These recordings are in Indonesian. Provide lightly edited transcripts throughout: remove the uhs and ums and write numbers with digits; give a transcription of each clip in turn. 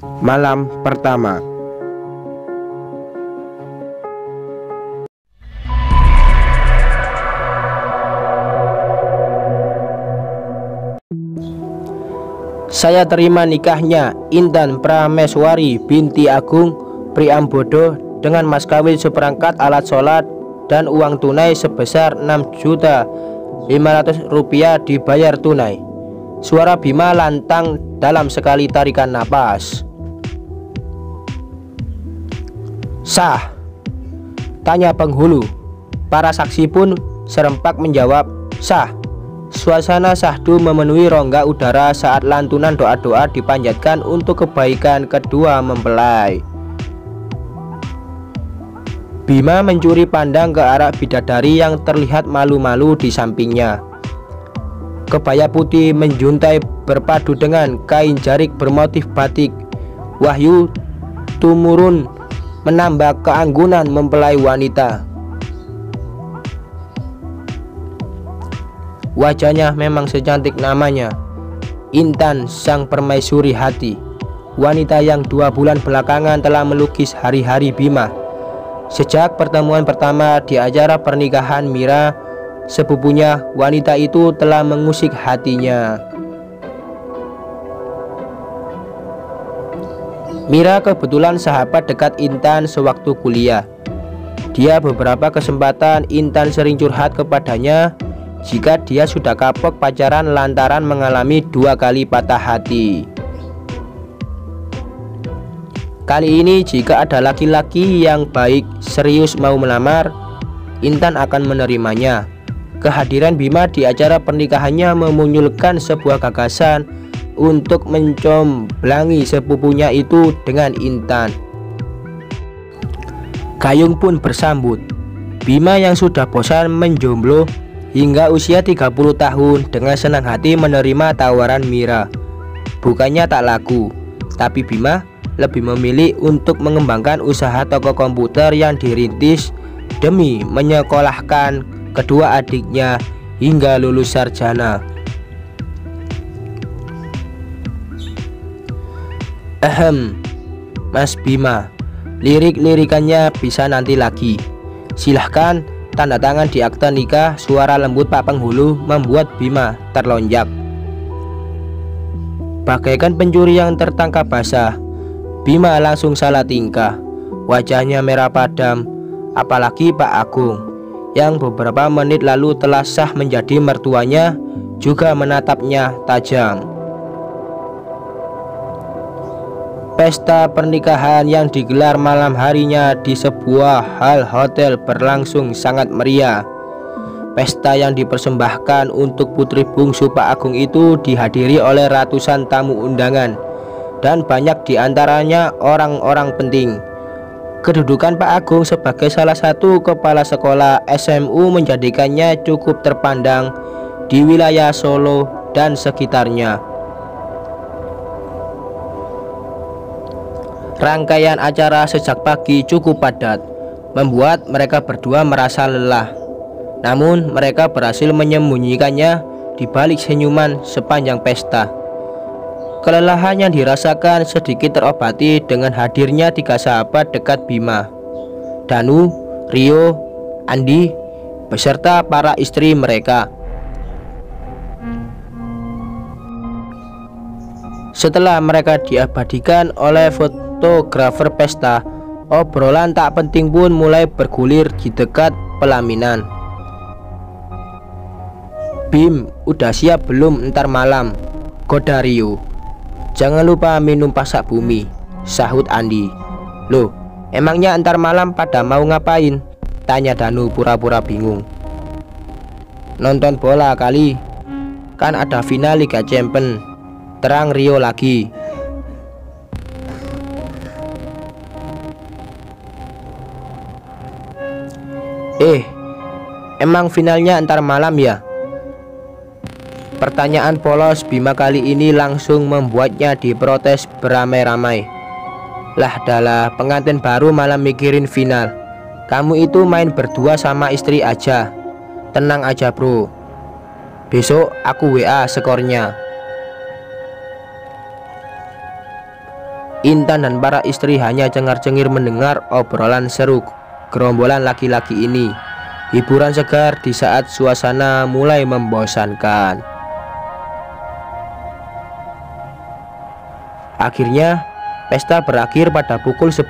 Malam pertama. Saya terima nikahnya Intan Prameswari binti Agung Priambodo dengan mas kawin seperangkat alat sholat dan uang tunai sebesar 6.500.000 rupiah dibayar tunai. Suara Bima lantang dalam sekali tarikan napas. Sah, tanya penghulu. Para saksi pun serempak menjawab sah. Suasana syahdu memenuhi rongga udara saat lantunan doa-doa dipanjatkan untuk kebaikan kedua mempelai. Bima mencuri pandang ke arah bidadari yang terlihat malu-malu di sampingnya. Kebaya putih menjuntai berpadu dengan kain jarik bermotif batik. Wahyu tumurun menambah keanggunan mempelai wanita. Wajahnya memang secantik namanya, Intan sang permaisuri hati, wanita yang 2 bulan belakangan telah melukis hari-hari Bima. Sejak pertemuan pertama di acara pernikahan Mira, sepupunya, wanita itu telah mengusik hatinya. Mira kebetulan sahabat dekat Intan sewaktu kuliah. Dia beberapa kesempatan Intan sering curhat kepadanya jika dia sudah kapok pacaran lantaran mengalami 2 kali patah hati. Kali ini jika ada laki-laki yang baik serius mau melamar, Intan akan menerimanya. Kehadiran Bima di acara pernikahannya memunculkan sebuah gagasan untuk mencomblangi sepupunya itu dengan Intan. Gayung pun bersambut. Bima yang sudah bosan menjomblo hingga usia 30 tahun dengan senang hati menerima tawaran Mira. Bukannya tak laku, tapi Bima lebih memilih untuk mengembangkan usaha toko komputer yang dirintis demi menyekolahkan kedua adiknya hingga lulus sarjana. Mas Bima, lirik-lirikannya bisa nanti lagi. Silahkan tanda tangan di akta nikah. Suara lembut Pak Penghulu membuat Bima terlonjak. Bagaikan pencuri yang tertangkap basah, Bima langsung salah tingkah. Wajahnya merah padam, apalagi Pak Agung yang beberapa menit lalu telah sah menjadi mertuanya juga menatapnya tajam. Pesta pernikahan yang digelar malam harinya di sebuah hotel berlangsung sangat meriah. Pesta yang dipersembahkan untuk putri bungsu Pak Agung itu dihadiri oleh ratusan tamu undangan dan banyak diantaranya orang-orang penting. Kedudukan Pak Agung sebagai salah satu kepala sekolah SMU menjadikannya cukup terpandang di wilayah Solo dan sekitarnya. Rangkaian acara sejak pagi cukup padat, membuat mereka berdua merasa lelah. Namun mereka berhasil menyembunyikannya di balik senyuman sepanjang pesta. Kelelahan yang dirasakan sedikit terobati dengan hadirnya 3 sahabat dekat Bima, Danu, Rio, Andi, beserta para istri mereka. Setelah mereka diabadikan oleh fotografer pesta, obrolan tak penting pun mulai bergulir di dekat pelaminan. Bim, udah siap belum ntar malam? Goda Rio. Jangan lupa minum pasak bumi, sahut Andi. Loh, emangnya ntar malam pada mau ngapain? Tanya Danu pura-pura bingung. Nonton bola kali, kan ada final Liga Champions, terang Rio lagi. Emang finalnya ntar malam ya? Pertanyaan polos Bima kali ini langsung membuatnya diprotes beramai-ramai. Lah dalah, pengantin baru malah mikirin final. Kamu itu main berdua sama istri aja. Tenang aja bro, besok aku WA skornya. Intan dan para istri hanya cengar-cengir mendengar obrolan seru gerombolan laki-laki ini. Hiburan segar di saat suasana mulai membosankan. Akhirnya pesta berakhir pada pukul 10.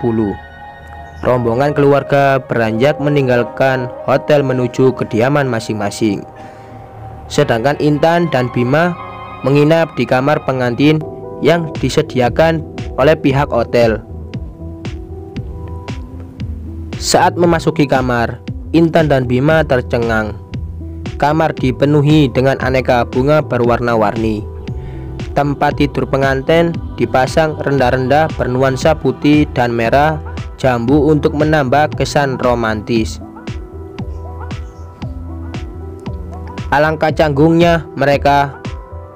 Rombongan keluarga beranjak meninggalkan hotel menuju kediaman masing-masing. Sedangkan Intan dan Bima menginap di kamar pengantin yang disediakan oleh pihak hotel. Saat memasuki kamar, Intan dan Bima tercengang. Kamar dipenuhi dengan aneka bunga berwarna-warni. Tempat tidur pengantin dipasang rendah-rendah bernuansa putih dan merah jambu untuk menambah kesan romantis. Alangkah canggungnya mereka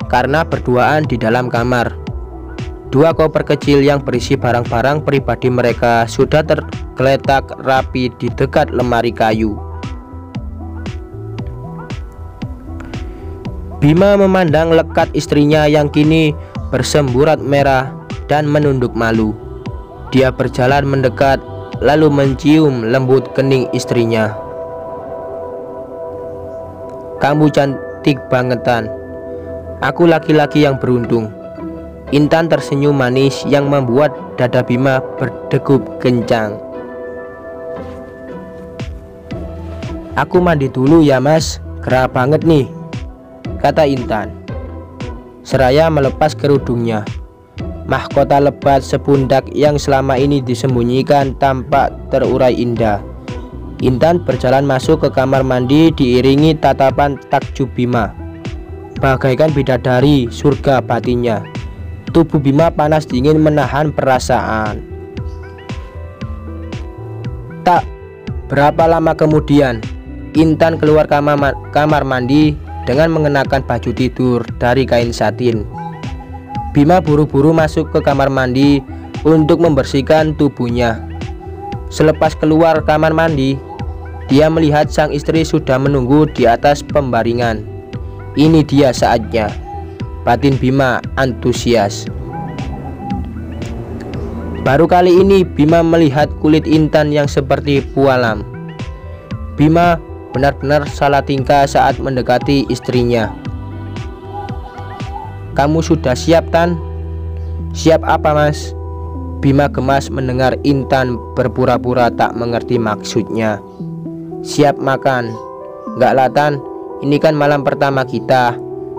karena berduaan di dalam kamar. Dua koper kecil yang berisi barang-barang pribadi mereka sudah tergeletak rapi di dekat lemari kayu. Bima memandang lekat istrinya yang kini bersemburat merah dan menunduk malu. Dia berjalan mendekat lalu mencium lembut kening istrinya. "Kamu cantik bangetan. Aku laki-laki yang beruntung." Intan tersenyum manis yang membuat dada Bima berdegup kencang. "Aku mandi dulu ya mas, gerah banget nih," kata Intan seraya melepas kerudungnya. Mahkota lebat sepundak yang selama ini disembunyikan tampak terurai indah. Intan berjalan masuk ke kamar mandi diiringi tatapan takjub Bima. Bagaikan bidadari surga batinnya. Tubuh Bima panas dingin menahan perasaan. Tak berapa lama kemudian, Intan keluar kamar mandi dengan mengenakan baju tidur dari kain satin. Bima buru-buru masuk ke kamar mandi untuk membersihkan tubuhnya. Selepas keluar kamar mandi, dia melihat sang istri sudah menunggu di atas pembaringan. Ini dia saatnya. Batin Bima antusias. Baru kali ini Bima melihat kulit Intan yang seperti pualam. Bima benar-benar salah tingkah saat mendekati istrinya. "Kamu sudah siap, Tan?" "Siap apa, Mas?" Bima gemas mendengar Intan berpura-pura tak mengerti maksudnya. "Siap makan." "Enggak lah, Tan, ini kan malam pertama kita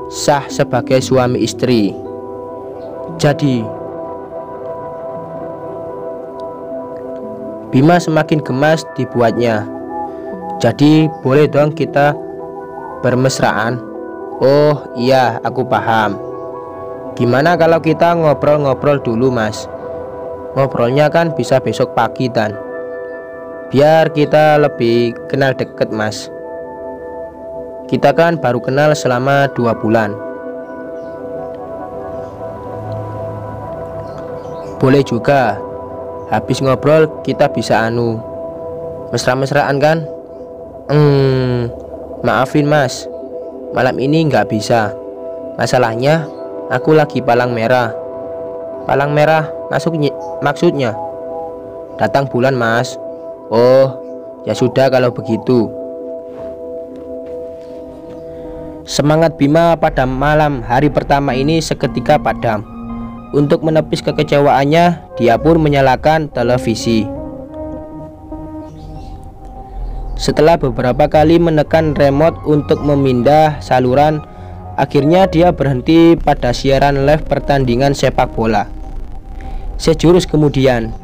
sah sebagai suami istri." Bima semakin gemas dibuatnya. "Jadi boleh dong kita bermesraan?" "Oh iya, aku paham. Gimana kalau kita ngobrol-ngobrol dulu, Mas?" "Ngobrolnya kan bisa besok pagi, Tan. Biar kita lebih kenal deket, Mas. Kita kan baru kenal selama 2 bulan." "Boleh juga. Habis ngobrol kita bisa mesra-mesraan kan?" Maafin Mas, malam ini nggak bisa. Masalahnya aku lagi palang merah." "Palang merah maksudnya?" "Datang bulan, Mas." "Oh, ya sudah kalau begitu." Semangat Bima pada malam hari pertama ini seketika padam. Untuk menepis kekecewaannya, dia pun menyalakan televisi. Setelah beberapa kali menekan remote untuk memindah saluran, akhirnya dia berhenti pada siaran live pertandingan sepak bola. Sejurus kemudian,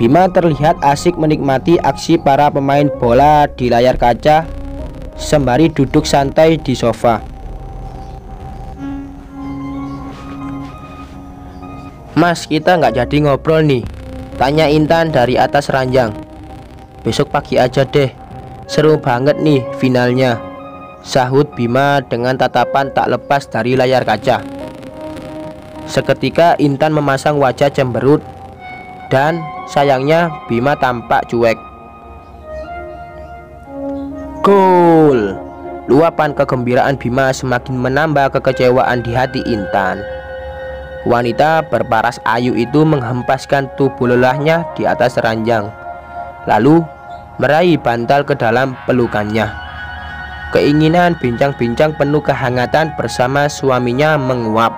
Bima terlihat asik menikmati aksi para pemain bola di layar kaca sembari duduk santai di sofa. "Mas, kita nggak jadi ngobrol nih?" tanya Intan dari atas ranjang. "Besok pagi aja deh, seru banget nih finalnya," sahut Bima dengan tatapan tak lepas dari layar kaca. Seketika Intan memasang wajah cemberut dan sayangnya Bima tampak cuek. Gol! Luapan kegembiraan Bima semakin menambah kekecewaan di hati Intan. Wanita berparas ayu itu menghempaskan tubuh lelahnya di atas ranjang, lalu meraih bantal ke dalam pelukannya. Keinginan bincang-bincang penuh kehangatan bersama suaminya menguap.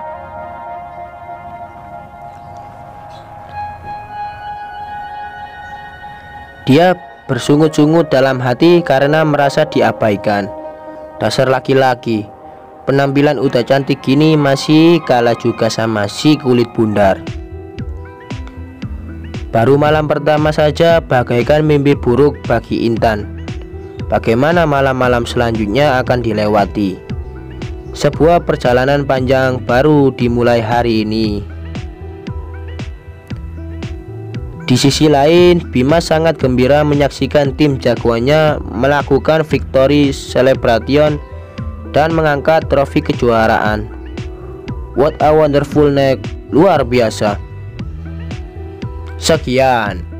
Dia bersungut-sungut dalam hati karena merasa diabaikan. Dasar laki-laki, penampilan udah cantik gini masih kalah juga sama si kulit bundar. Baru malam pertama saja bagaikan mimpi buruk bagi Intan. Bagaimana malam-malam selanjutnya akan dilewati? Sebuah perjalanan panjang baru dimulai hari ini. Di sisi lain, Bima sangat gembira menyaksikan tim jagoannya melakukan victory celebration dan mengangkat trofi kejuaraan. What a wonderful night, luar biasa. Sekian.